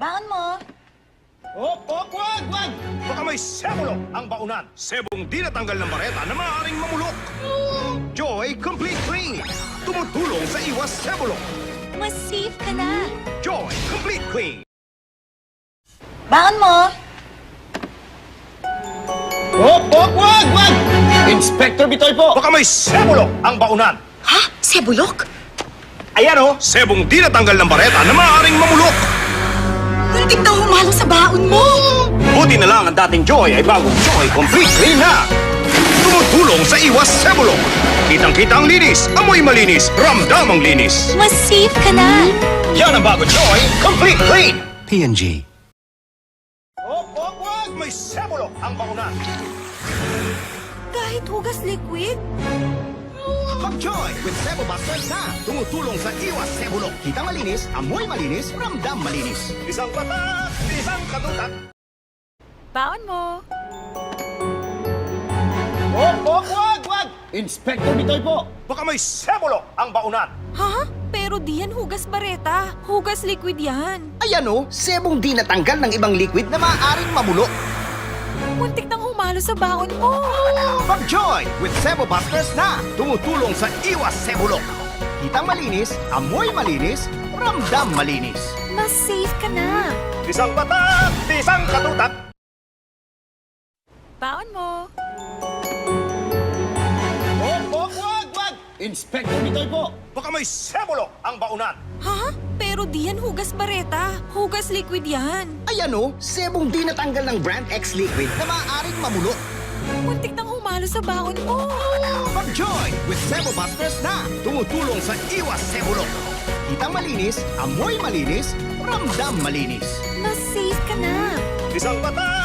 Baon mo. Wag! Baka may sebulok ang baunan. Sebong di natanggal ng bareta na maaaring mamulok. Joy Complete Clean. Tumutulong sa iwas sebulok. Mas safe ka na. Joy Complete Clean. Baon mo. Wag! Inspector Bitoy po. Baka may sebulok ang baunan. Ha? Sebulok? Ayan o, sebong di natanggal ng bareta na maaaring mamulok. Muntik na humalo sa baon mo. Buti na lang ang dating Joy ay bagong Joy Complete Clean na. Tumutulong sa iwas sebulok. Kitang-kita ang linis, amoy malinis, ramdam ang linis. Mas safe ka na. Yan ang bagong Joy Complete Clean. P&G. Wag! May sebulok ang baunan. Kahit hugas liquid? Mag-Joy with Sebo Busters na. Tumutulong sa iwas sebulok. Kitang malinis, amoy malinis, ramdam malinis. Isang patak, isang katutak. Baon mo. Wag! Inspector Bitoy po. Baka may sebulok ang baunan. Ha? Pero di yan hugas bareta. Hugas liquid yan. Ayan o, sebong di natanggal ng ibang liquid na maaaring mamulok. Muntik nang humalo sa baon mo. Mag-Joy with Sebo Busters na. Tumutulong sa iwas sebulok. Kitang malinis, amoy malinis, ramdam malinis. Mas safe ka na. Isang patak, isang katutak. Baon mo. Wag! Inspector Bitoy po. Baka may sebulok ang baunan. Ha? Pero di yan hugas bareta. Hugas liquid yan. Ayan o, sebong di natanggal ng Brand X liquid na maaaring mamulok. Muntik nang humalo sa baon mo. Mag-Joy with Sebo Busters na. Tumutulong sa iwas sebulok. Kitang malinis, amoy malinis, ramdam malinis. Mas safe ka na. Isang patak,